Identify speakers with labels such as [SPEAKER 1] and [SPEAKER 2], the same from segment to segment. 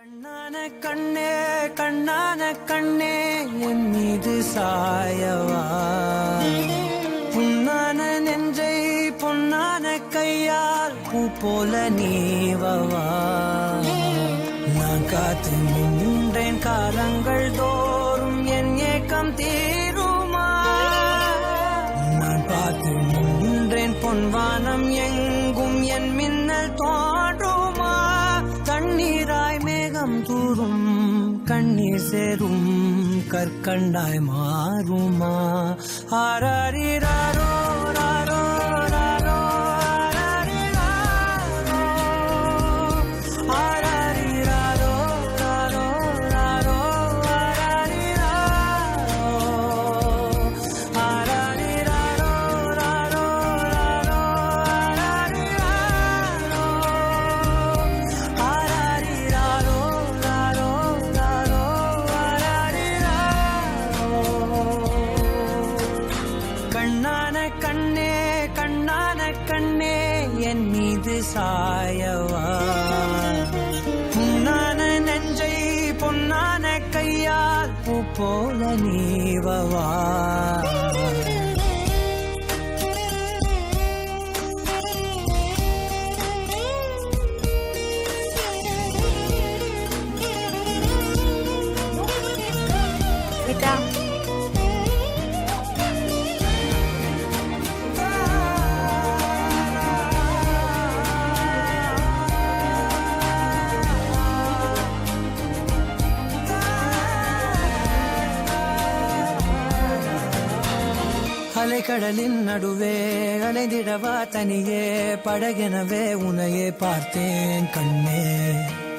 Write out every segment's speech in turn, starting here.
[SPEAKER 1] கண்ணான கண்ணே கண்ணான கண்ணே என் மீது சாயவா, புண்ணான நெஞ்சை பொன்னான கையால் பூ போல நீவவா. நான் காத்து நின்றேன் காலங்கள் தோறும் என் ஏக்கம் தீருமா. நான் பார்த்து நின்றேன் பொன்வானம் எங்கும் என் மின்னல் தோன்றுமா. தண்ணீராய் மேகம் தூரும் கண்ணீர் சேரும் கற்கண்டாய் மாறுமா. ஆராரிராரோ ராரோ ராரோ ஆராரிராரோ ராரோ ராரோ ஆராரிராரோ ராரோ ராரோ கண்ணான கண்ணே கண்ணான கண்ணே என் மீது சாயவா, புண்ணான நெஞ்சை பொன்னான கையால் பூ போல நீவவா. அலைக்கடலின் நடுவே அலைந்திடவா தனியே படகெனவே உனையே பார்த்தேன் கண்ணே.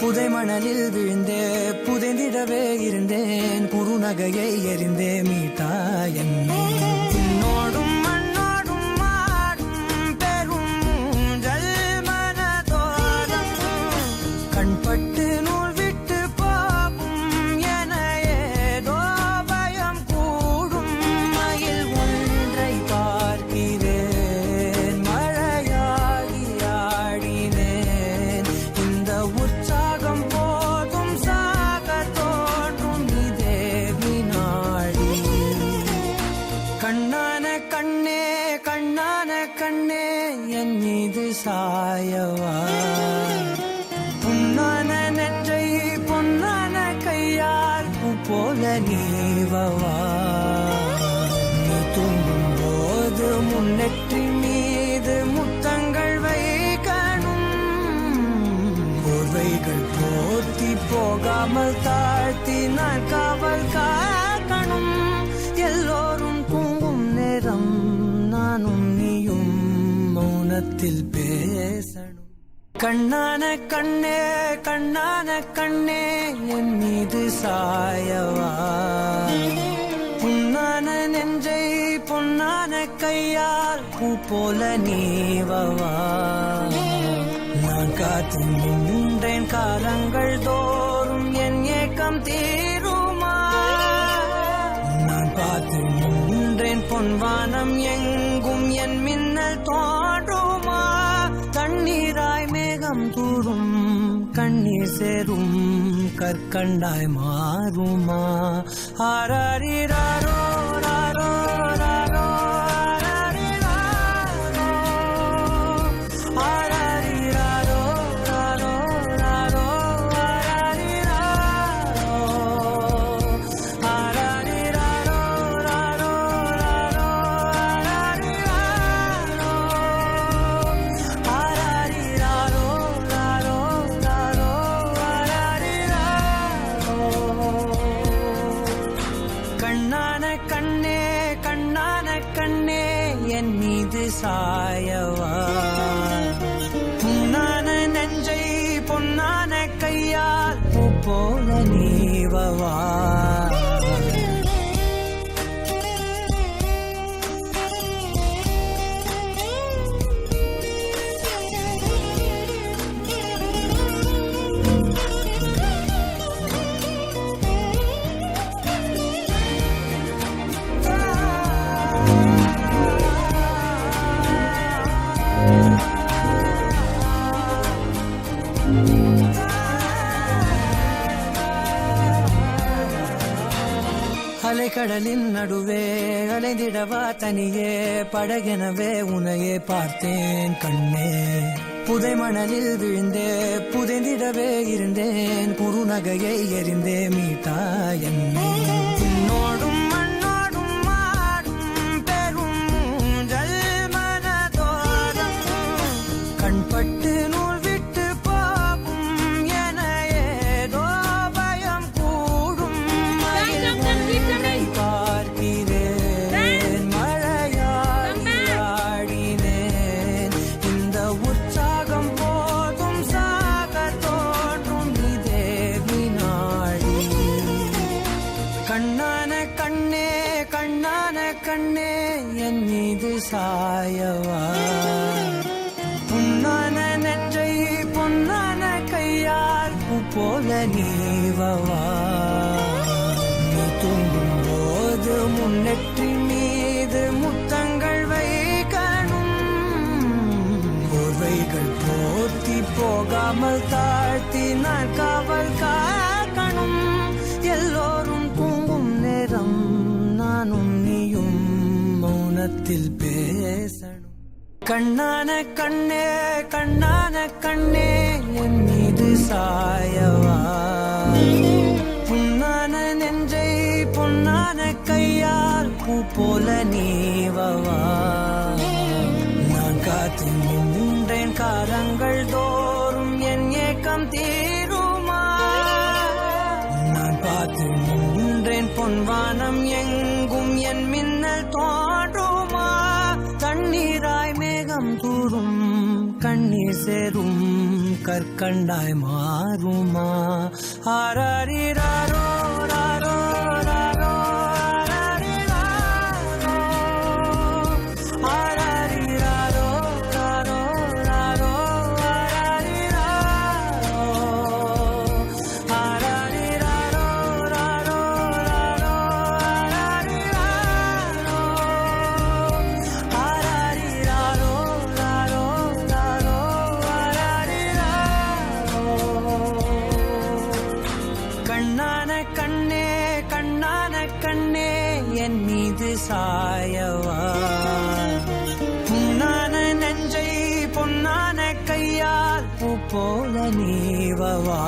[SPEAKER 1] புதை மணலில் விழுந்தே புதைந்திடவே இருந்தேன், குறுநகையை எறிந்தே மீட்டா என்னை. உன்னோடும் மண்ணோடும் மாடும் பெரும் ஊஞ்சல் மனதோரம் கண்பட்டு நூல் விட்டு போகும் என ஏதோ பயம் கூடும். மயில் ஒன்றை பார்க்கிறேன் மழையாகி ஆடினேன். இந்த உற்சாகம் போதும் சாக தோன்றும் இதே வினாடி. கண்ணான கண்ணே கண்ணான கண்ணே என் மீது சாயவா, புண்ணான நெஞ்சை பொன்னான கையால் பூ போல நீவவா. நீ தூங்கும் போது முன்னெற்றி மீது முத்தங்கள் வைக்கணும், போர்வைகள் போர்த்தி போகாமல் தாழ்த்தி நான் காவல் காக்கணும். எல்லோரும் தூங்கும் நேரம் நானும் நீயும் மௌனத்தில் பேசணும். கண்ணான கண்ணே கண்ணான கண்ணே என் மீது சாயவா, புண்ணான நெஞ்சை பொன்னான கையால் பூ போல நீவவா. நான் காத்து நின்றேன் காலங்கள் தோறும் என் ஏக்கம் தீருமா. நான் பார்த்து நின்றேன் பொன்வானம் எங்கும் என் மின்னல் தோன்றுமா. தண்ணீராய் மேகம் தூரும் கண்ணீர் சேரும் கற்கண்டாய் மாறுமா. ஆராரிராரோ ராரோ ராரோ ஆராரிராரோ ராரோ ராரோ ஆராரிராரோ ராரோ ராரோ ஆராரிராரோ ராரோ ராரோ கண்ணான கண்ணே கண்ணான கண்ணே என் மீது சாயவா, புண்ணான நெஞ்சை பொன்னான கையால் பூ போல நீவவா. அலைக்கடலின் நடுவே அலைந்திடவா தனியே படகெனவே உனையே பார்த்தேன் கண்ணே புதை மணலில் விழுந்தே புதைந்திடவே இருந்தேன் குறுநகையை எறிந்தே மீட்டா என்னை உன்னோடும் மண்ணோடும் மாடும் பெரும் ஊஞ்சல் மனதோரம் கண்பட்டு நூல் விட்டு போகும் என ஏதோ பயம் கூடும் உன்னை பார்க்கிறேன் மழையாடி ஆடினேன் இந்த உற்சாகம் போதும் சாக தோன்றும் இதே வினாடி கண்ணான கண்ணே கண்ணான கண்ணே என் மீது சாயவா புண்ணான நெஞ்சை பொன்னான கையால் பூ போல நீவவா நீ தூங்கும் போது முன்னெற்றி மீது முத்தங்கள் வைக்கணும் போர்வைகள் போர்த்தி போகாமல் தாழ்த்தி நான் காவல் காக்கணும் எல்லோரும் தூங்கும் நேரம் நானும் நீயும் மௌனத்தில் பேசணும் கண்ணான கண்ணே கண்ணான கண்ணே என் மீது சாயவா புண்ணான நெஞ்சை பொன்னான கையால் பூ போல நீவவா நான் காத்து நின்றேன் காலங்கள் தோறும் என் ஏக்கம் தீருமா நான் பார்த்து நின்றேன் பொன்வானம் எங்கும் என் மின்னல் தோன்றுமா தண்ணீராய் மேகம் தூரும் கண்ணீர் சேரும் கற்கண்டாய் மாறுமா ஆராரிராரோ ராரோ ராரோ ஆராரிராரோ ராரோ ராரோ ஆராரிராரோ ராரோ ராரோ ஆராரிராரோ ராரோ ராரோ கண்ணான கண்ணே கண்ணான கண்ணே என் மீது சாயவா புண்ணான நெஞ்சை பொன்னான கையால் பூ போல நீவவா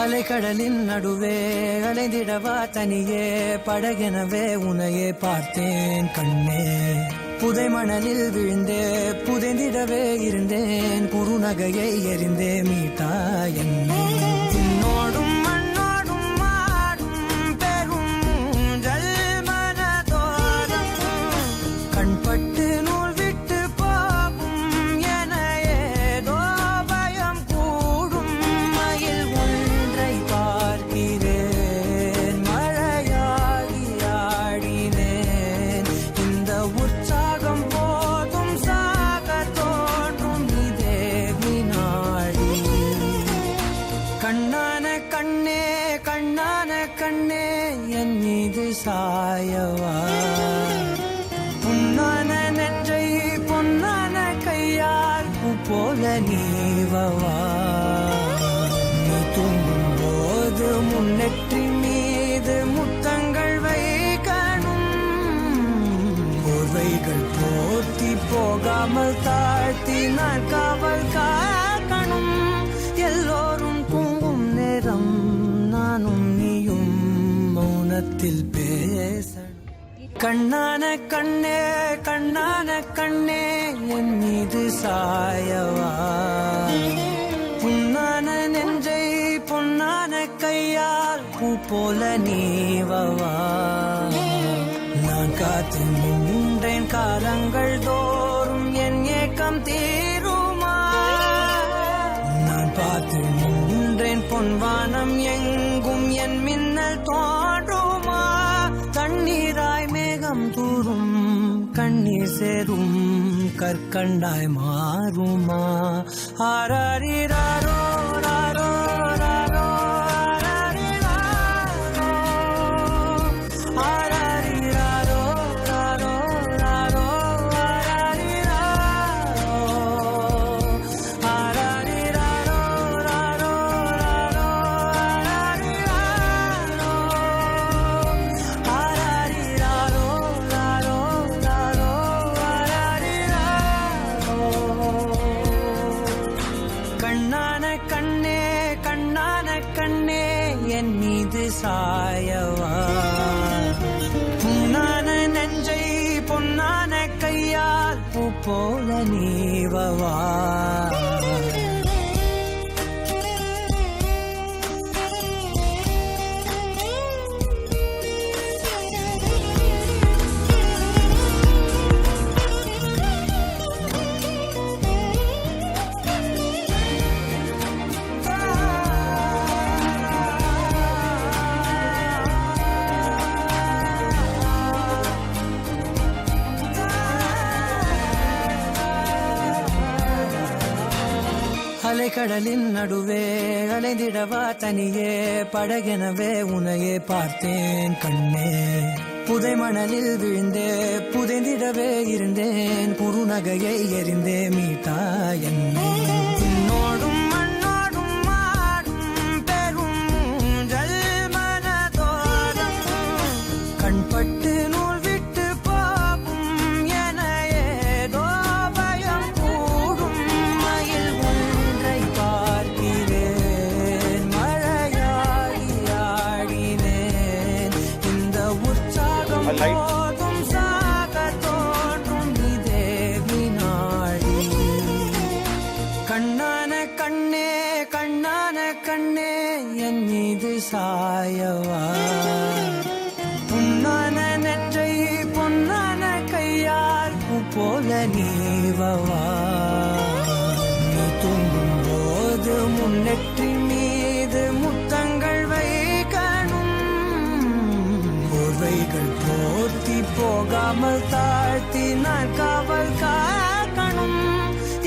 [SPEAKER 1] அலைக்கடலின் நடுவே அலைந்திடவா தனியே படகெனவே உனையே பார்த்தேன் கண்ணே புதை மணலில் விழுந்தே புதைந்திடவே இருந்தேன் குறுநகையை எறிந்தே மீட்டா என்னை உன்னோடும் மண்ணோடும் மாடும் பெரும் ஊஞ்சல் மனதோரம் கண்பட்டு நூல் விட்டு போகும் என ஏதோ பயம் கூடும் மயில் ஒன்றை பார்க்கிறேன் மழையாடி ஆடினேன் இந்த உற்சாகம் போதும் சாக தோன்றும் இதே வினாடி கண்ணான கண்ணே கண்ணான கண்ணே என் மீது சாயவா புண்ணான நெஞ்சை பொன்னான கையால் பூ போல நீவவா நீ தூங்கும் போது முன்னெற்றி மீது முத்தங்கள் வைக்கணும் போர்வைகள் போர்த்தி போகாமல் தாழ்த்தி நான் காவல் காக்கணும் எல்லோரும் தூங்கும் நேரம் நானும் நீயும் மௌனத்தில் பேசணும் கண்ணான கண்ணே கண்ணான கண்ணே என் மீது சாயவா புண்ணான நெஞ்சை பொன்னான கையால் பூ போல நீவவா நான் காத்து நின்றேன் காலங்கள் தோறும் என் ஏக்கம் தீருமா நான் பார்த்து நின்றேன் பொன்வானம் எங்கும் என் மின்னல் தோன்றுமா தூரும் கண்ணீர் சேரும் கற்கண்டாய் மாறுமா ஆராரிராரோ ராரோ ராரோ ஆராரிராரோ ராரோ ராரோ ஆராரிராரோ ராரோ ராரோ ஆராரிராரோ ராரோ ராரோ கண்ணான கண்ணே கண்ணான கண்ணே என் மீது சாயவா புண்ணான நெஞ்சை பொன்னான கையால் பூ போல நீவவா அலைக்கடலின் நடுவே அலைந்திடவா தனியே படகெனவே உனையே பார்த்தேன் கண்ணே புதை மணலில் விழுந்தே புதைந்திடவே இருந்தேன் குறுநகையை எறிந்தே மீட்டா என்னை உன்னோடும் மண்ணோடும் மாடும் பெரும் ஊஞ்சல் மனதோரம் கண்பட்டு நூல் விட்டு போகும் என ஏதோ பயம் கூடும் மயில் ஒன்றை பார்க்கிறேன் மழையாடி ஆடினேன் இந்த உற்சாகம் போதும் சாக தோன்றும் இதே வினாடி கண்ணான கண்ணே கண்ணான கண்ணே என் மீது சாயவா புண்ணான நெற்றை பொன்னான கையால் பூ போல நீவவா நீ தூங்கும் போது முன்னெற்றி மீது முத்தங்கள் வைக்கணும் போர்வைகள் போர்த்தி போகாமல் தாழ்த்தி நான் காவல் காக்கணும்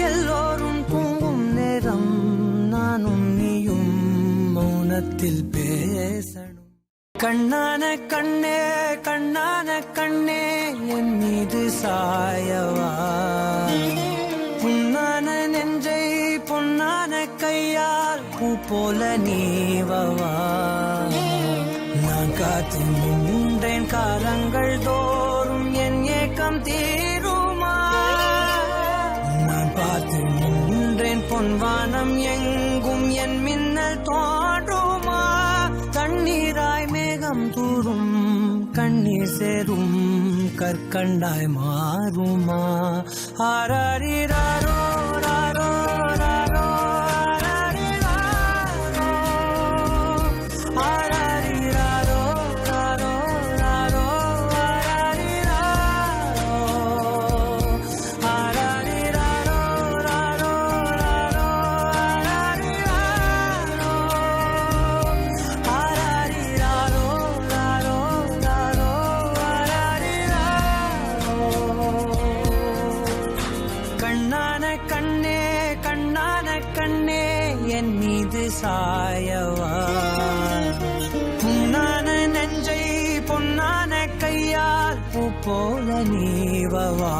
[SPEAKER 1] எல்லோரும் தூங்கும் நேரம் நானும் நீயும் மௌனத்தில் பேசணும் கண்ணான கண்ணே கண்ணான கண்ணே என் மீது சாயவா புண்ணான நெஞ்சை பொன்னான கையால் பூ போல நீவவா நான் காத்து நின்றேன் காலங்கள் தோறும் என் ஏக்கம் தீருமா நான் பார்த்து நின்றேன் பொன்வானம் எங்கும் என் மின்னல் தோன்றுமா தண்ணீராய் மேகம் தூரும் கண்ணீர் சேரும் கற்கண்டாய் மாறுமா ஆராரிராரோ ராரோ ராரோ ஆராரிராரோ ராரோ ராரோ ஆராரிராரோ ராரோ ராரோ ஆராரிராரோ ராரோ ராரோ கண்ணான கண்ணே கண்ணான கண்ணே என் மீது சாயவா புண்ணான நெஞ்சை பொன்னான கையால் பூ போல நீவவா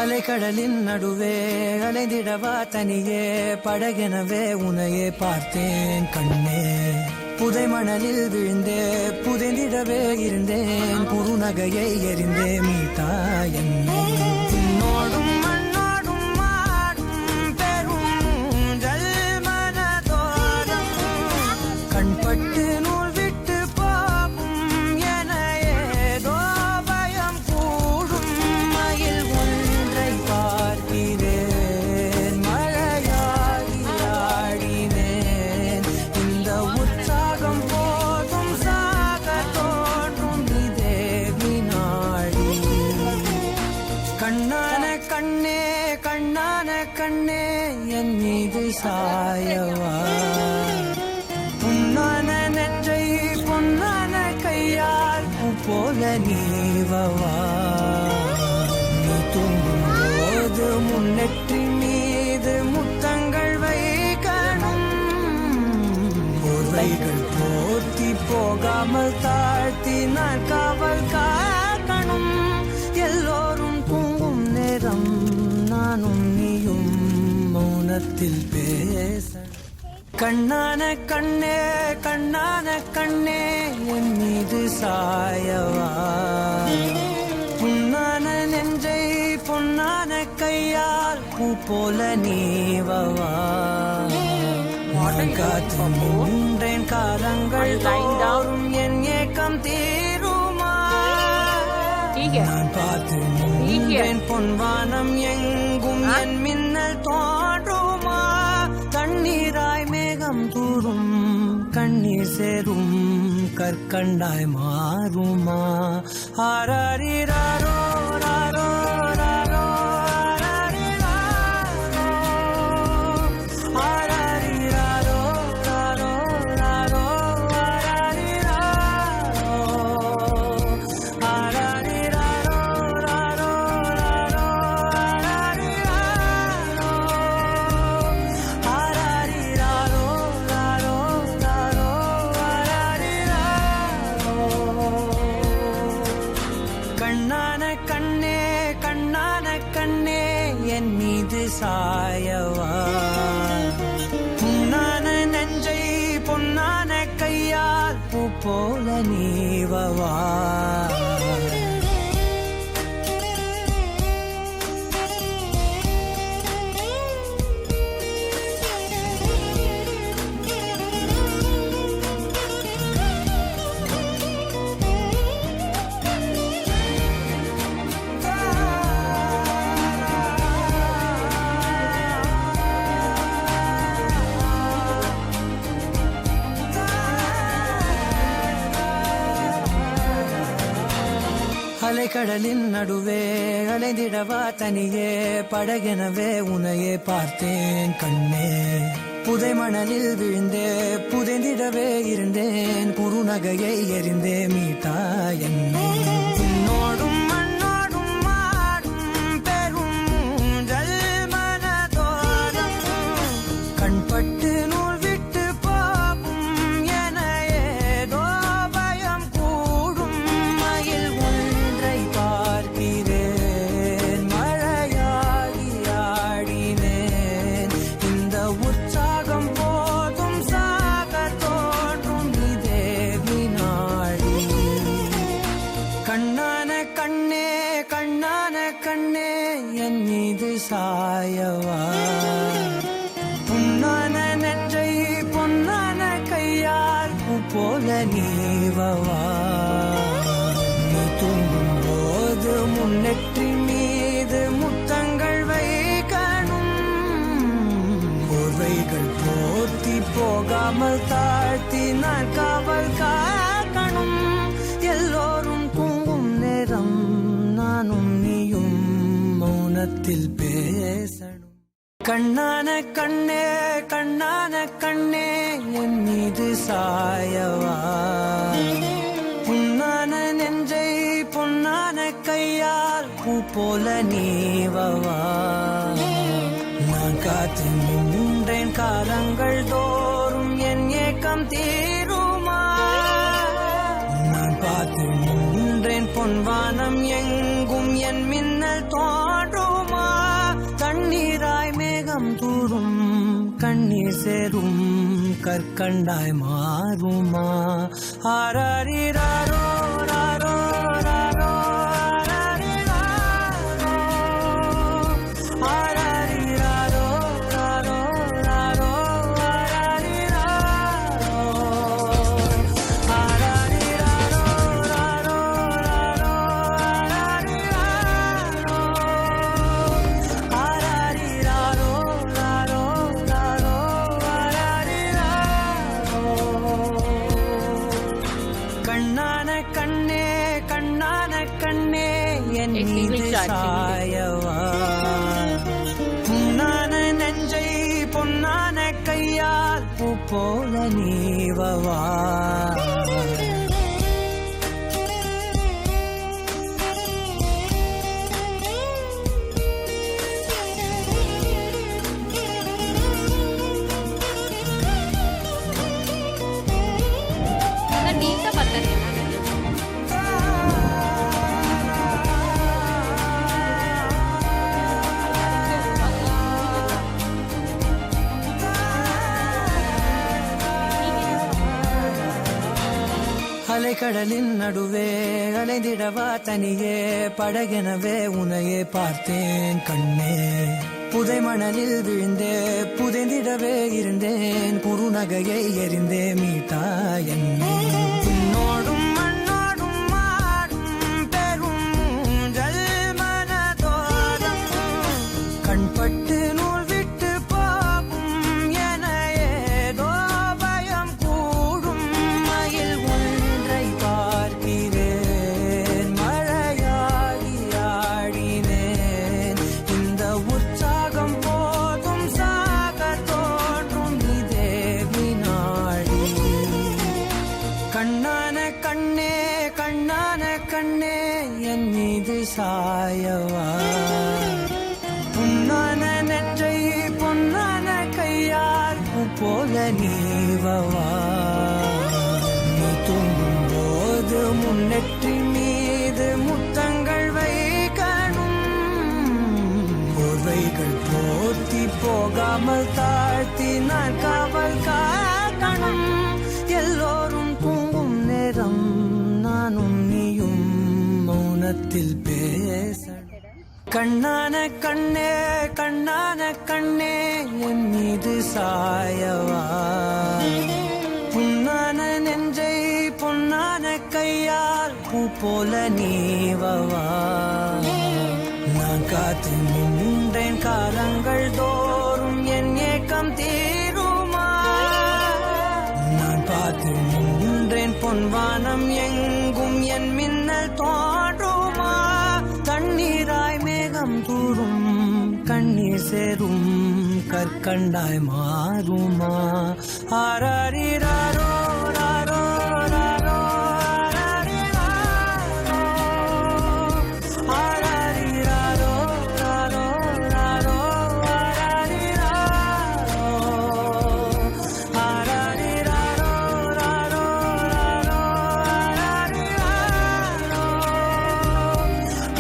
[SPEAKER 1] அலைக்கடலின் நடுவே அலைந்திடவா தனியே படகெனவே உனையே பார்த்தேன் கண்ணே புதை மணலில் விழுந்தே புதைந்திடவே இருந்தேன் குறுநகையை எறிந்தே மீட்டா என்னை உன்னோடும் மண்ணோடும் மாடும் பெரும் ஊஞ்சல் மனதோரம் கண்பட்டு நூல் விட்டு போகும் என ஏதோ போர்வைகள் போர்த்தி போகாமல் தாழ்த்தி நான் காவல் காக்கணும். எல்லோரும் தூங்கும் நேரம் நானும் நீயும் மௌனத்தில் பேச. கண்ணான கண்ணே கண்ணான கண்ணே என் மீது சாயவா. புண்ணான நெஞ்சை பொன்னான கையால் பூ போல நீவவா. காத்து நின்றேன் காலங்கள் தோறும் என் ஏக்கம் தீருமா. நான் பார்த்து நின்றேன் பொன்வானம் எங்கும் என் மின்னல் தோன்றுமா. கண்ணீராய் மேகம் தூரும் கண்ணீர் சேரும் கற்கண்டாய் மாறுமா. ஆராரிராரோ ராரோ ராரோ சாயவா. புண்ணான நெஞ்சை பொன்னான கையால் பூ போல நீவவா. அலைக்கடலின் நடுவே அலைந்திடவா தனியே படகெனவே உனையே பார்த்தேன் கண்ணே. புதை மணலில் விழுந்தே புதைந்திடவே இருந்தேன். குறுநகையை எறிந்தே மீட்டா என்னை. உன்னோடும் மண்ணோடும் மாடும் பெரும் ஊஞ்சல் மனதோரம் கண்பட்டு நூல் விட்டு போகும் என ஏதோ பயம் கூடும். மயில் ஒன்றை பார்க்கிறேன் மழையாகி ஆடினேன். இந்த உற்சாகம் போதும் சாக தோன்றும் இதே வினாடி. கண்ணான கண்ணே கண்ணான கண்ணே என் மீது சாயவா. புண்ணான நெஞ்சை பொன்னான கையால் பூ போல நீவவா. நீ தூங்கும் போது முன்னெற்றி மீது முத்தங்கள் வைக்கணும். போர்வைகள் போர்த்தி போகாமல் தாழ்த்தி நான் காவல் காக்கணும். எல்லோரும் தூங்கும் நேரம் நானும் நீயும் மௌனத்தில் பேசணும். கண்ணான கண்ணே கண்ணான கண்ணே என் மீது சாயவா. புண்ணான நெஞ்சை பொன்னான கையால் பூ போல நீவவா. நான் காத்து நின்றேன் காலங்கள் தோறும் என் ஏக்கம் தீருமா. நான் பார்த்து நின்றேன் பொன்வானம் எங்கும் என் மின்னல் தோன்றுமா. தண்ணீராய் மேகம் தூரும் கண்ணீர் சேரும் கற்கண்டாய் மாறுமா. ஆராரிராரோ ராரோ ராரோ ஆராரிராரோ ராரோ ராரோ ஆராரிராரோ ராரோ ராரோ ஆராரிராரோ ராரோ ராரோ கண்ணான கண்ணே கண்ணான கண்ணே என் மீது சாயவா. புண்ணான நெஞ்சை பொன்னான கையால் பூ போல நீவவா. அலைக்கடலின் நடுவே அலைந்திடவா தனியே படகெனவே உனையே பார்த்தேன் கண்ணே புதை மணலில் விழுந்தே புதைந்திடவே இருந்தேன் குறுநகையை எறிந்தே மீட்டா என்னை உன்னோடும் மண்ணோடும் மாடும் பெரும் ஊஞ்சல் மனதோரம் கண்பட்டு நூல் விட்டு போகும் என ஏதோ பயம் கூடும் மயில் ஒன்றை பார்க்கிறேன் மழையாகி ஆடினேன் இந்த உற்சாகம் போதும் சாக தோன்றும் இதே வினாடி கண்ணான கண்ணே கண்ணான கண்ணே என் மீது சாயவா பொன்னான நெற்றை பொன்னான கையால் பூ போல நீவவா நீ தூங்கும் போது முன்னெற்றி மீது முத்தங்கள் வைக்கணும் போர்வைகள் போர்த்தி போகாமல் தாழ்த்தி நான் காவல் காக்கணும் எல்லோரும் தூங்கும் நேரம் நானும் நீயும் மௌனத்தில் பேசணும் கண்ணான கண்ணே கண்ணான கண்ணே என் மீது சாயவா புண்ணான நெஞ்சை பொன்னான கையால் பூ போல நீவவா நான் காத்து நின்றேன் காலங்கள் தோறும் என் ஏக்கம் தீருமா நான் பார்த்து நின்றேன் பொன்வானம் எங்கும் என் மின்னல் தோன்றுமா தண்ணீராய் மேகம் தூரும் கண்ணீர் சேரும் கற்கண்டாய் மாறுமா ஆராரிராரோ ராரோ ராரோ ஆராரிராரோ ராரோ ராரோ ஆராரிராரோ ராரோ ராரோ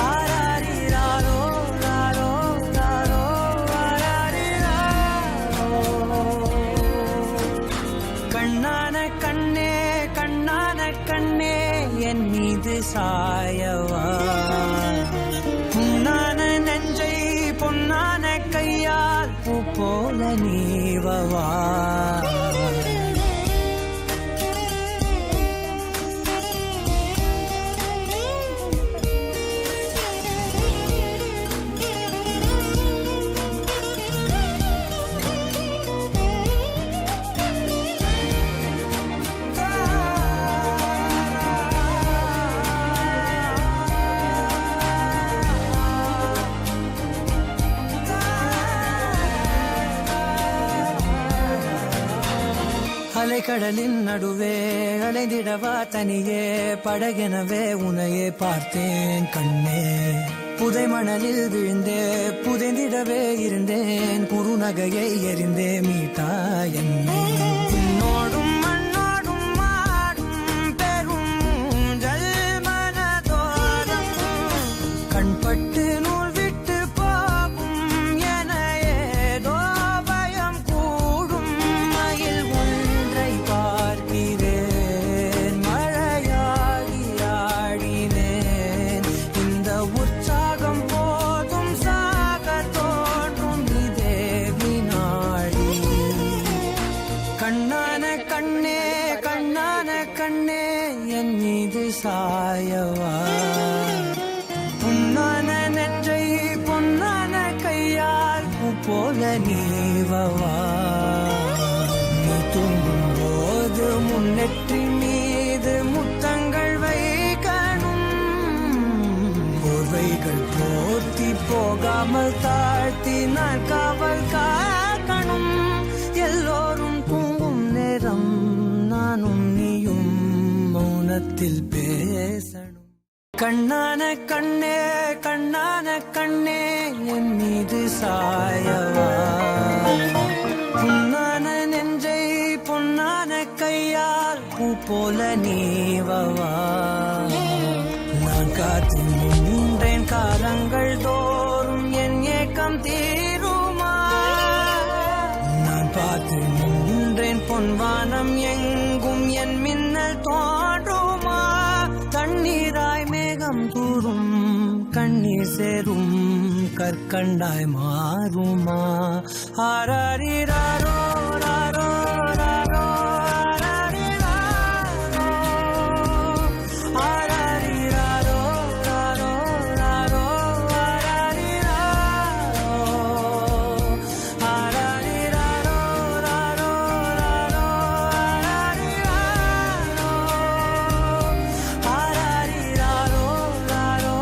[SPEAKER 1] ஆராரிராரோ ராரோ ராரோ கண்ணான கண்ணே கண்ணான கண்ணே என் மீது சாயவா புண்ணான நெஞ்சை பொன்னான கையால் பூ போல நீவவா அலைக்கடலின் நடுவே அலைந்திடவா தனியே படகெனவே உனையே பார்த்தேன் கண்ணே புதை மணலில் விழுந்தே புதைந்திடவே இருந்தேன் குறுநகையை எறிந்தே மீட்டா என்னை உன்னோடும் மண்ணோடும் மாடும் பெரும் ஊஞ்சல் மனதோரம் கண்பட்டு நூல் விட்டு போகும் என ஏதோ பயம் கூடும் மயில் ஒன்றை பார்க்கிறேன் மழையாகி ஆடினேன் இந்த உற்சாகம் போதும் சாக தோன்றும் இதே வினாடி கண்ணான கண்ணே கண்ணான கண்ணே என் மீது சாயவா பொன்னான நெற்றை பொன்னான கையால் பூ போல நீவவா நீ தூங்கும் போது முன்னெற்றி மீது முத்தங்கள் வைக்கணும் போர்வைகள் போர்த்தி போகாமல் தாழ்த்தி நான் காவல் காக்கணும் எல்லோரும் தூங்கும் நேரம் நானும் நீயும் மௌனத்தில் பேசணும் கண்ணான கண்ணே கண்ணான கண்ணே என் மீது சாயவா பொன்னான நெஞ்சை பொன்னான கையால் பூ போல நீவவா நான் காத்து நின்றேன் காலங்கள் தோறும் என் ஏக்கம் தீருமா நான் பார்த்து நின்றேன் பொன்வானம் எங்கும் என் மின்னல் தோன்றுமா மேகம் தூரும் கண்ணீர் சேரும் கற்கண்டாய் மாறுமா ஆராரிராரோ ராரோ ராரோ ஆராரிராரோ ராரோ ராரோ ஆராரிராரோ ராரோ ராரோ ஆராரிராரோ ராரோ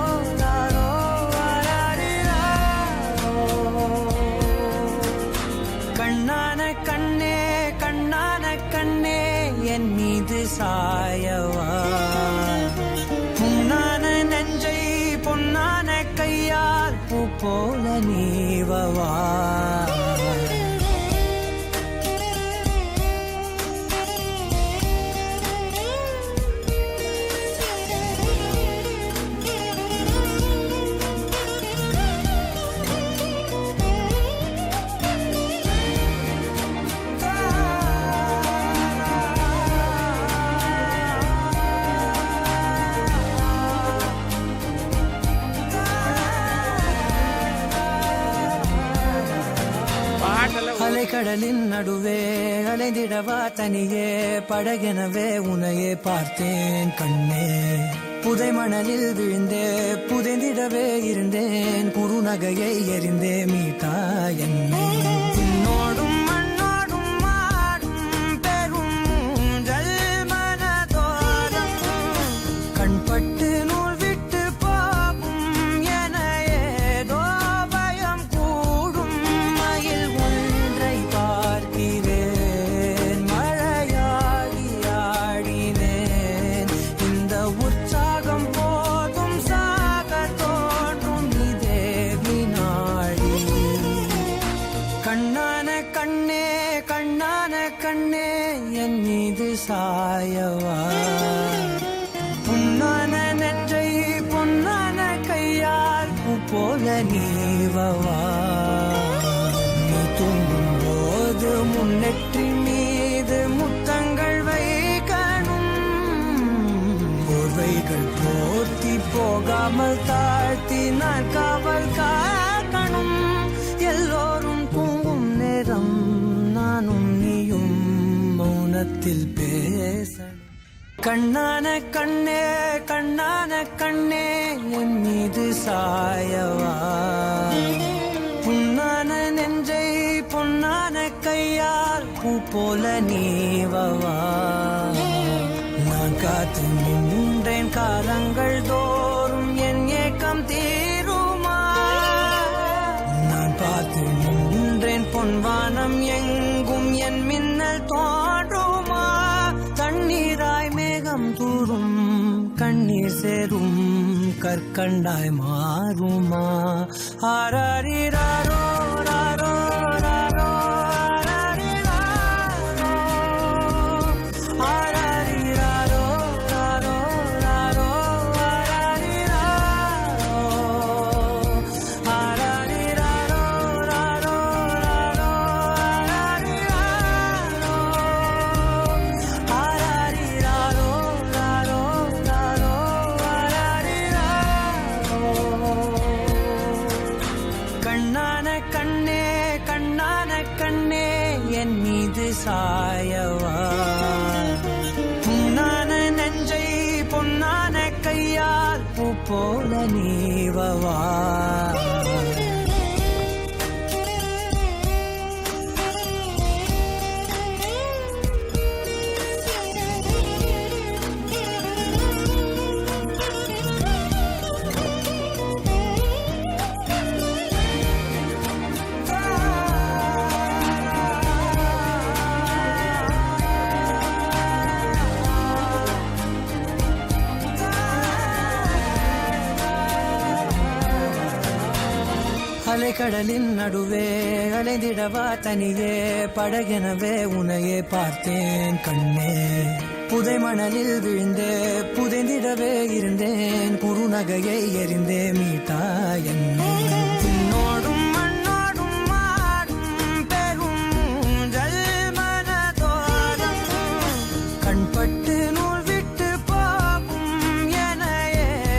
[SPEAKER 1] ராரோ கண்ணான கண்ணே கண்ணான கண்ணே என் மீது சாயவா புண்ணான நெஞ்சை பொன்னான கையால் பூ போல நீவவா அலைக்கடலின் நடுவே அலைந்திடவா தனியே படகெனவே உனையே பார்த்தேன் கண்ணே புதை மணலில் விழுந்தே புதைந்திடவே இருந்தேன் குறுநகையை எறிந்தே மீட்டா என்னை உன்னோடும் மண்ணோடும் மாடும் பெரும் ஊஞ்சல் மனதோரம் கண்பட்டு நூல் விட்டு போகும் என ஏதோ பயம் கூடும் மயில் ஒன்றை பார்க்கிறேன் மழையாகி ஆடினேன் இந்த உற்சாகம் போதும் சாக தோன்றும் இதே வினாடி கண்ணான கண்ணே கண்ணான கண்ணே என் மீது சாயவா புண்ணான நெஞ்சை பொன்னான கையால் பூ போல நீவவா நீ தூங்கும் போது முன்னெற்றி மீது முத்தங்கள் வைக்கணும் போர்வைகள் போர்த்தி போகாமல் தாழ்த்தி நான் காவல் காக்கணும் எல்லோரும் தூங்கும் நேரம் நானும் நீயும் மௌனத்தில் பேசணும் கண்ணான கண்ணே கண்ணான கண்ணே என் மீது சாயவா புண்ணான நெஞ்சை பொன்னான கையால் பூ போல நீவவா நான் காத்து நின்றேன் காலங்கள் தோறும் என் ஏக்கம் தீருமா நான் பார்த்து நின்றேன் பொன்வானம் எங்கும் என் மின்னல் தோன்றுமா தண்ணீராய் மேகம் தூரும் கண்ணீர் சேரும் கற்கண்டாய் மாறுமா ஆராரிராரோ ராரோ ராரோ ஆராரிராரோ ராரோ ராரோ ஆராரிராரோ ராரோ ராரோ ஆராரிராரோ ராரோ ராரோ கண்ணான கண்ணே கண்ணான கண்ணே என் மீது சாயவா புண்ணான நெஞ்சை பொன்னான கையால் பூ போல நீவவா அலைக்கடலின் நடுவே அலைந்திடவா தனியே படகெனவே உனையே பார்த்தேன் கண்ணே புதை மணலில் விழுந்தே புதைந்திடவே இருந்தேன் குறுநகையை எறிந்தே மீட்டா என்னை உன்னோடும் மண்ணோடும் மாடும் பெரும் ஊஞ்சல் மனதோரம் கண்பட்டு நூல் விட்டு போகும் என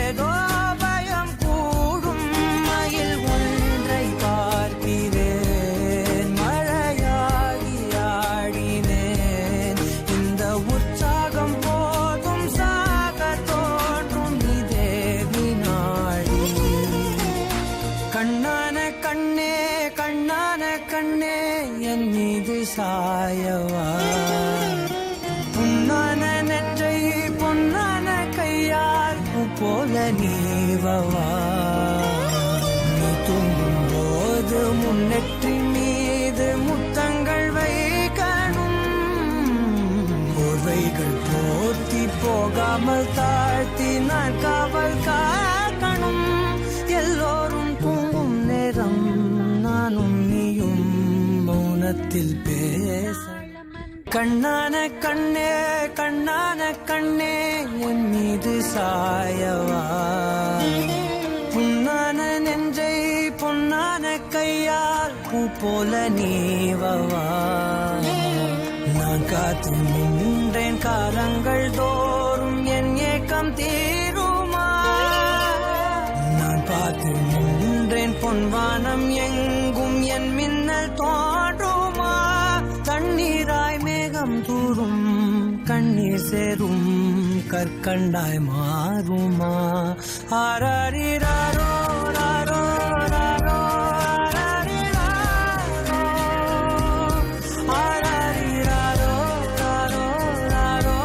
[SPEAKER 1] ஏதோ போர்வைகள் போர்த்தி போகாமல் தாழ்த்தி நான் காவல் காக்கணும். எல்லோரும் தூங்கும் நேரம் நானும் நீயும் மௌனத்தில் பேச. கண்ணான கண்ணே கண்ணான கண்ணே என் மீது சாயவா. புண்ணான நெஞ்சை பொன்னான கையால் பூ போல நீவவா. நான் காத்து நின்றேன் காலங்கள் தோறும் என் ஏக்கம் தீருமா. நான் பார்த்து நின்றேன் பொன்வானம் எங்கும் என் மின்னல் தோன்றுமா. தண்ணீராய் மேகம் தூரும் கண்ணீர் சேரும் கற்கண்டாய் மாறுமா. ஆராரிராரோ ராரோ ராரோ ஆராரிராரோ ராரோ ராரோ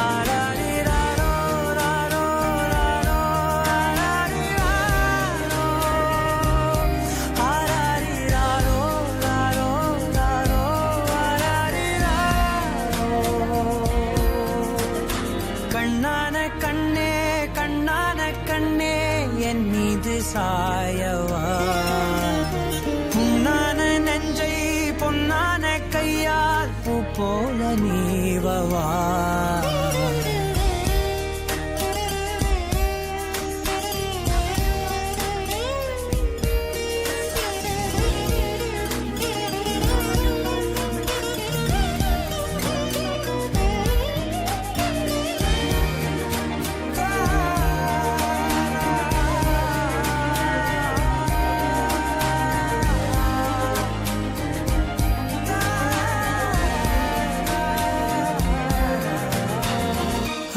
[SPEAKER 1] ஆராரிராரோ ராரோ ராரோ ஆராரிராரோ ராரோ ராரோ கண்ணான கண்ணே கண்ணான கண்ணே என் மீது சாயவா. புண்ணான நெஞ்சை பொன்னான கையால் பூ போல நீவவா.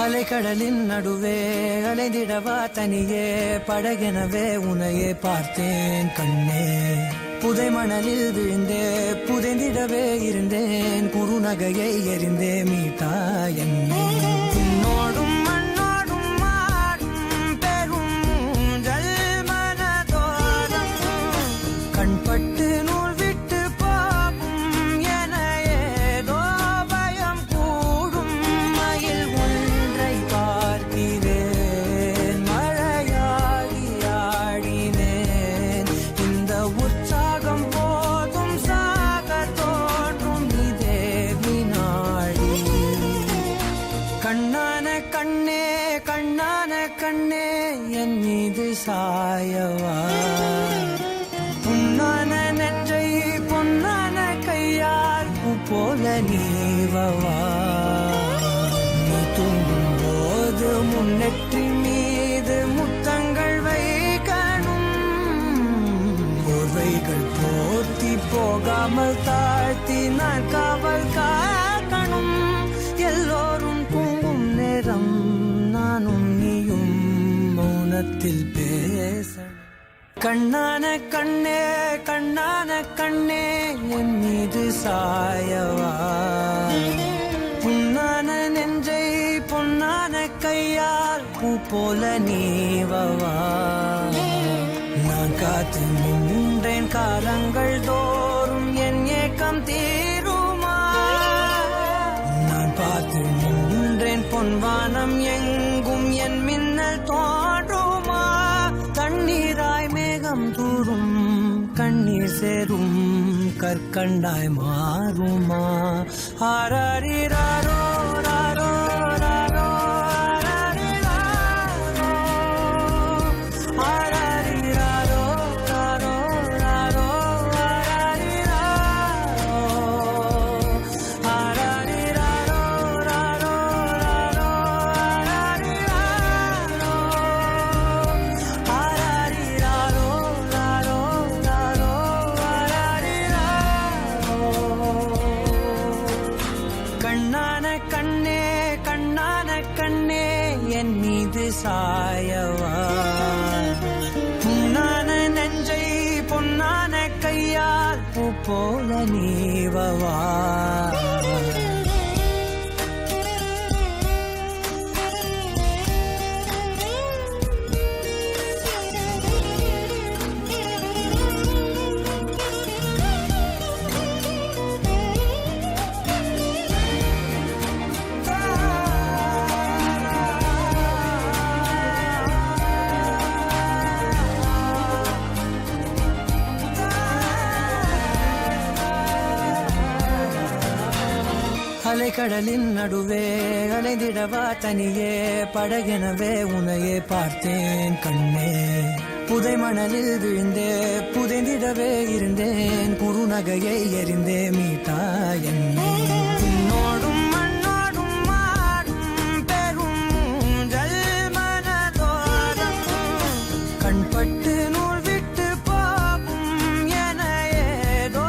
[SPEAKER 1] அலைக்கடலின் நடுவே அலைந்திடவா தனியே படகெனவே உனையே பார்த்தேன் கண்ணே. புதை மணலில் விழுந்தே புதைந்திடவே இருந்தேன் குறுநகையை எறிந்தே மீட்டா என்னே. உன்னோடும் மண்ணோடும் மாடும் பெரும் ஊஞ்சல் மனதோரம் கண்பட்டு நூல் விட்டு போகும் என ஏதோ பயம் கூடும். மயில் ஒன்றை பார்க்கிறேன் மழையாகி ஆடினேன். இந்த உற்சாகம் போதும் சாக தோன்றும் இதே வினாடி. கண்ணான கண்ணே கண்ணான கண்ணே என் மீது சாயவா. புண்ணான நெஞ்சை பொன்னான கையால் பூ போல நீவவா. நீ தூங்கும் போது முன்னெற்றி மீது முத்தங்கள் வைக்கணும். போர்வைகள் போர்த்தி போகாமல் தாழ்த்தி நான் காவல் காக்கணும். எல்லோரும் தூங்கும் நேரம் நானும் நீயும் மௌனத்தில் பேச. கண்ணான கண்ணே கண்ணான கண்ணே என் மீது சாயவா. புண்ணான நெஞ்சை பொன்னான கையால் பூ போல நீவவா. நான் காத்து நின்றேன் காலங்கள் தோறும் என் ஏக்கம் தீருமா. நான் பார்த்து நின்றேன் பொன்வானம் எங்கும் என் மின்னல் தோன்றுமா. தண்ணீராய் மேகம் தூரும் கண்ணீர் சேரும் கற்கண்டாய் மாறுமா. ஆராரிராரோ ராரோ ராரோ ஆராரிராரோ ராரோ ராரோ ஆராரிராரோ ராரோ ராரோ ஆராரிராரோ ராரோ ராரோ கண்ணான கண்ணே கண்ணான கண்ணே என் மீது சாயவா. புண்ணான நெஞ்சை பொன்னான கையால் பூ போல நீவவா. அலைக்கடலின் நடுவே அலைந்திடவா தனியே படகெனவே உனையே பார்த்தேன் கண்ணே புதை மணலில் விழுந்தே புதைந்திடவே இருந்தேன் குறுநகையை எறிந்தே மீட்டா என்னை உன்னோடும் மண்ணோடும் மாடும் பெரும் ஊஞ்சல் மனதோரம் கண்பட்டு நூல் விட்டு போகும் என ஏதோ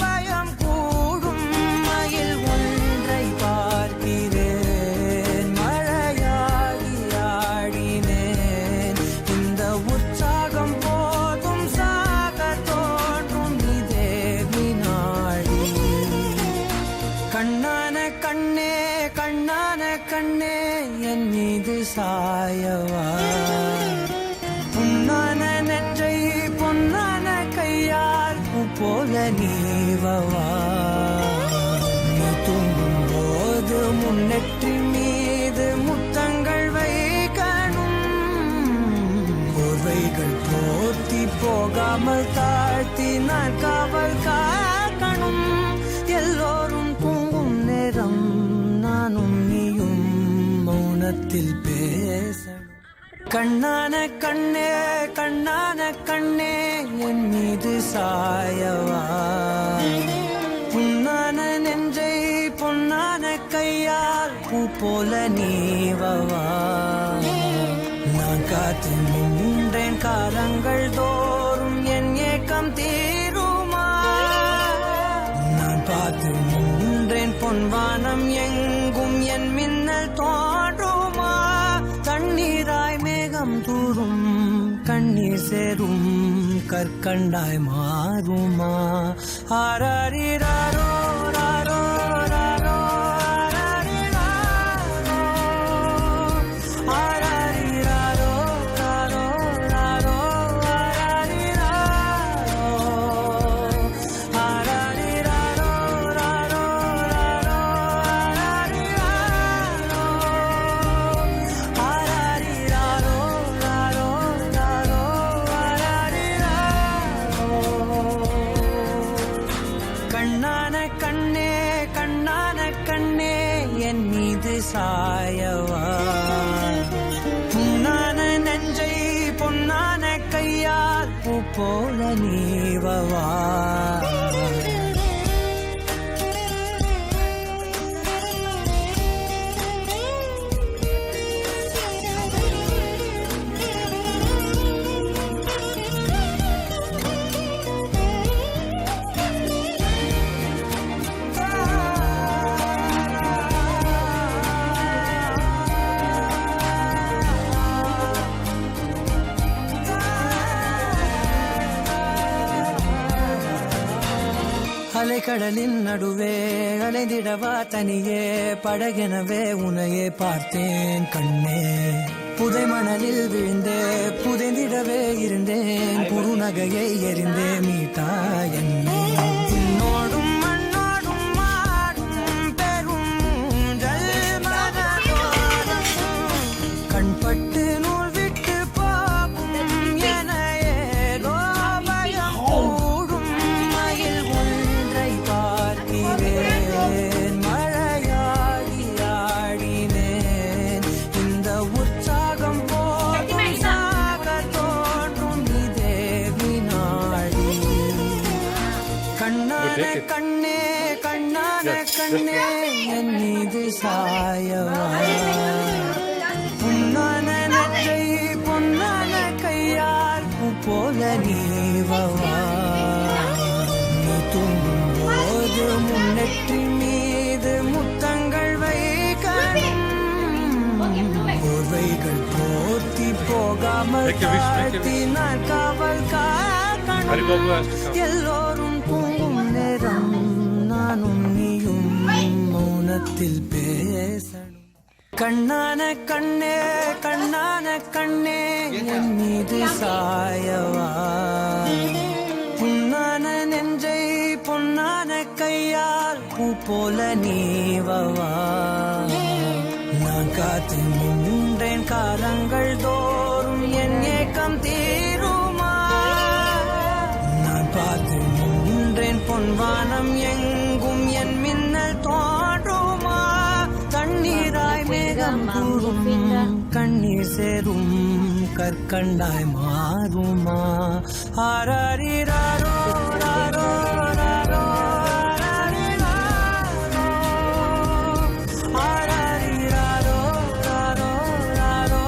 [SPEAKER 1] பயம் கூடும் மயில் ஒன்றை பார்க்கிறேன் மழையாகி ஆடினேன் இந்த உற்சாகம் போதும் சாக தோன்றும் இதே வினாடி கண்ணான கண்ணே கண்ணான கண்ணே என் மீது சாயவா புண்ணான நெற்றை பொன்னான கையால் பூ போல நீவவா நீ தூங்கும் போது முன்னெற்றி மீது முத்தங்கள் வைக்கணும் போர்வைகள் போர்த்தி போகாமல் தாழ்த்தி நான் காவல் காக்கணும் எல்லோரும் தூங்கும் நேரம் நானும் நீயும் மௌனத்தில் பேசணும் கண்ணான கண்ணே கண்ணான கண்ணே என் மீது சாயவா புண்ணான நெஞ்சை பொன்னான கையால் பூ போல நீவவா நான் காத்து நின்றேன் காலங்கள் தோறும் என் ஏக்கம் தீருமா நான் பார்த்து நின்றேன் பொன்வானம் எங்கும் என் மின்னல் தோன்றுமா தண்ணீராய் மேகம் தூரும் கண்ணீர் சேரும் கற்கண்டாய் மாறுமா ஆராரிராரோ ராரோ ராரோ ஆராரிராரோ ராரோ ராரோ ஆராரிராரோ ராரோ ராரோ ஆராரிராரோ ராரோ ராரோ கண்ணான கண்ணே கண்ணான கண்ணே என் மீது சாயவா புண்ணான நெஞ்சை பொன்னான கையால் பூ போல நீவவா அலைக்கடலின் நடுவே அலைந்திடவா தனியே படகெனவே உனையே பார்த்தேன் கண்ணே புதை மணலில் விழுந்தே புதைந்திடவே இருந்தேன் குறுநகையை எறிந்தே மீட்டா என்னை உன்னோடும் மண்ணோடும் மாடும் பெரும் ஊஞ்சல் மனதோரம் கண்பட்டு நூல் விட்டு போகும் என ஏதோ பயம் கூடும் மயில் ஒன்றை பார்க்கிறேன் மழையாகி ஆடினேன் இந்த உற்சாகம் போதும் சாக தோன்றும் இதே வினாடி கண்ணான கண்ணே கண்ணான கண்ணே என் மீது சாயவா புண்ணான நெற்றை பொன்னான கையால் பூ போல நீவவா நீ தூங்கும் போது முன்னெற்றி மீது முத்தங்கள் வைக்கணும் போர்வைகள் போர்த்தி போகாமல் தாழ்த்தி நான் காவல் காக்கணும் எல்லோரும் தூங்கும் நேரம் நானும் நீயும் மௌனத்தில் பேசணும் கண்ணான கண்ணே கண்ணான கண்ணே என் மீது சாயவா புண்ணான நெஞ்சை பொன்னான கையால் பூ போல நீவவா நான் காத்து நின்றேன் காலங்கள் தோறும் என் ஏக்கம் தீருமா நான் பார்த்து நின்றேன் பொன்வானம் எங்கும் என் மின்னல் தோன்றுமா மேகம் கூறும் கண்ணீர் சேரும் கற்கண்டாய் மாறுமா ஆராரிராரோ ராரோ ராரோ ஆராரிராரோ ராரோ ராரோ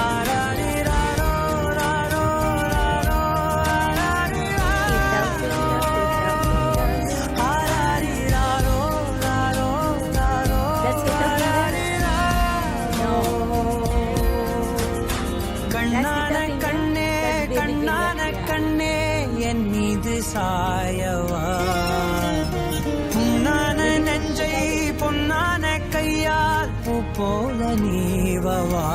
[SPEAKER 1] ஆராரிராரோ ராரோ ராரோ ஆராரிராரோ ராரோ ராரோ கண்ணான கண்ணே கண்ணான கண்ணே என் மீது சாயவா புண்ணான நெஞ்சை பொன்னான கையால் பூ போல நீவவா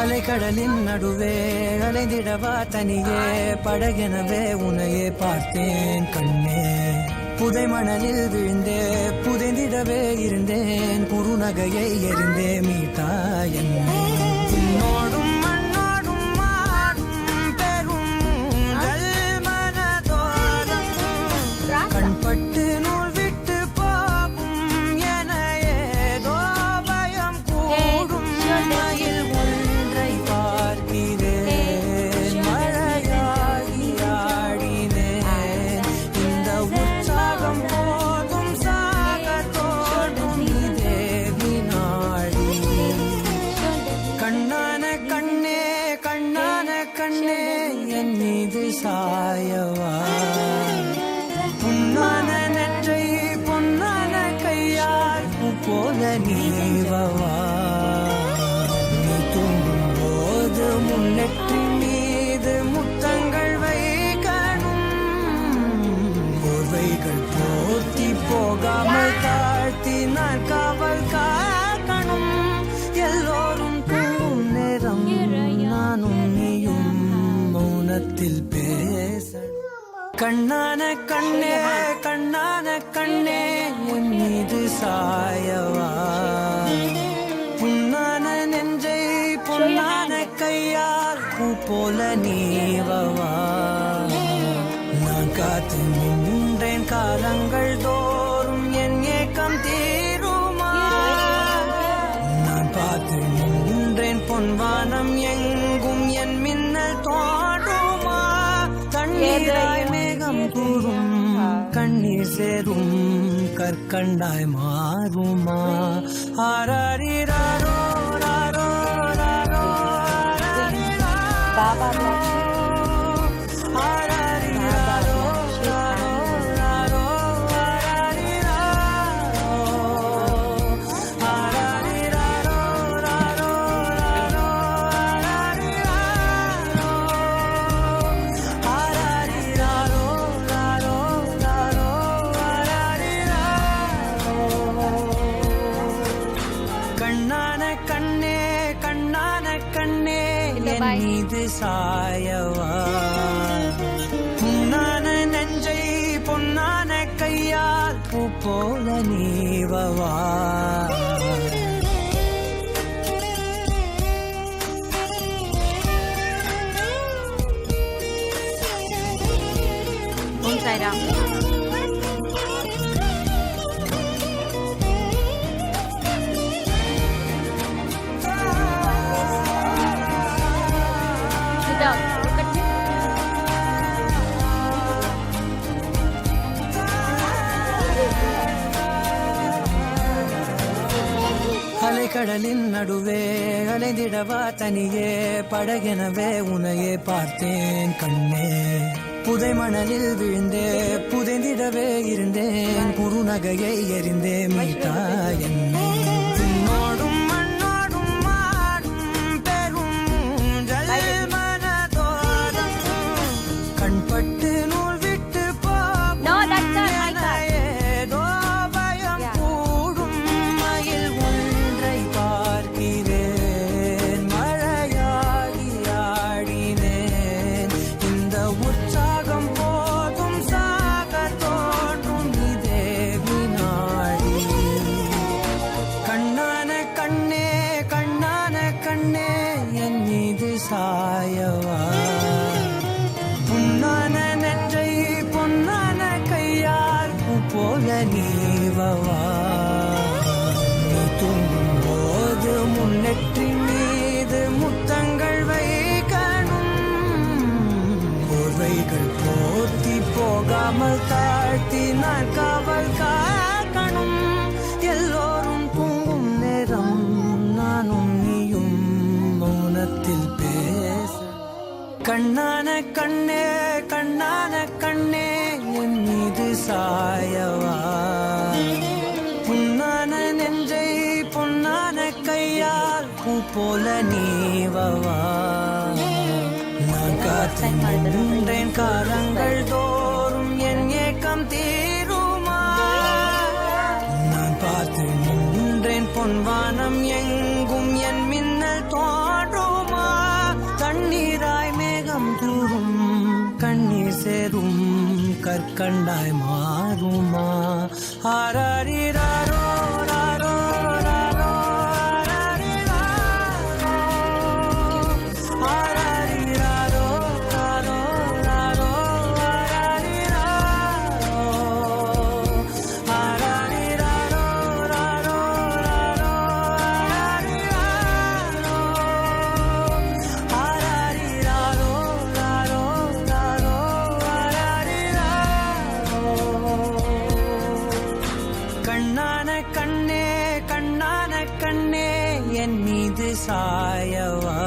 [SPEAKER 1] அலைக்கடலின் நடுவே அலைந்திடவா தனியே படகெனவே உன்னையே பார்த்தேன் கண்ணே புதை மணலில் விழுந்தே புதைந்திடவே இருந்தேன் குறுநகையை எரிந்தே மீட்டா என்னை உன்னோடும் மண்ணோடும் மாடும் பெரும் மனதோரம் கண்பட்டு நூல் விட்டு போகும் என ஏதோ பயம் கூடும் மயில் ஒன்றை பார்க்கிறேன் மழையாகி ஆடினேன் இந்த உற்சாகம் போதும் சாக தோடும் இதே வினாடி கண்ணான கண்ணே கண்ணான கண்ணே என் மீது சாயவா புண்ணான நெற்றை பொன்னான கையால் பூ போல நீவவா நீ தூங்கும் போது முன்னெற்றி மீது முத்தங்கள் வைக்கணும் போர்வைகள் போர்த்தி போகாமல் தாழ்த்தி நான் காவல் காக்கணும் எல்லோரும் தூங்கும் நேரம் நானும் நீயும் மௌனத்தில் பேசணும் கண்ணான கண்ணே கண்ணான கண்ணே என் மீது சாயவா புண்ணான நெஞ்சை பொன்னான கையால் பூ போல நீவவா நான் காத்து நின்றேன் காலங்கள் தோறும் என் ஏக்கம் தீருமா நான் பார்த்து நின்றேன் பொன்வானம் எங்கும் என் மின்னல் தோன்றுமா தண்ணீராய் மேகம் கூறும் கண்ணீர் சேரும் கற்கண்டாய் மாறுமா ஆராரிராரோ ராரோ ராரோ
[SPEAKER 2] Baba bless you.
[SPEAKER 1] ஆராரிராரோ ராரோ ராரோ ஆராரிராரோ ராரோ ராரோ ஆராரிராரோ ராரோ ராரோ கண்ணான கண்ணே கண்ணான கண்ணே என் மீது சாயவா புண்ணான நெஞ்சை பொன்னான கையால் பூ போல நீவவா
[SPEAKER 2] Om Sai Ram. Sit down. Look at me.
[SPEAKER 1] அலைக்கடலின் நடுவே அலைந்திடவா தனியே படகெனவே உன்னையே பார்த்தேன் கண்ணே புதை மணலில் விழுந்தே புதைந்திடவே இருந்தேன் குறுநகையை எரிந்தே மீட்டா என்னை உன்னோடும் மண்ணோடும் மாடும் பெரும் மனதோரம் கண்பட்டு நூல் விட்டு
[SPEAKER 2] No, that's not my
[SPEAKER 1] போகும்
[SPEAKER 2] car.
[SPEAKER 1] ஏதோ நீவவா நீ தூங்கும் போது முன்னெற்றி மீது முத்தங்கள் வைக்கணும் போர்வைகள் போர்த்தி போகாமல் தாழ்த்தி நான் காவல் காக்கணும் எல்லோரும் தூங்கும் நேரம் நானும் நீயும் மௌனத்தில் பேச கண்ணான கண்ணே கண்ணான கண்ணே என் மீது சாயவா புண்ணான நெஞ்சை பொன்னான கையால் பூ போல நீவவா நான் காத்து நின்றேன் காலங்கள் தோறும் என் ஏக்கம் தீருமா நான் பார்த்து நின்றேன் பொன்வானம் எங்கும் என் மின்னல் தோன்றுமா தண்ணீராய் மேகம் தூரும் கண்ணீர் சேரும் கற்கண்டாய் மாறுமா ஆராரிராரோ ராரோ ராரோ ஆராரிராரோ ராரோ ராரோ ஆராரிராரோ ராரோ ராரோ ஆராரிராரோ ராரோ ராரோ கண்ணான கண்ணே கண்ணான கண்ணே என் மீது சாயவா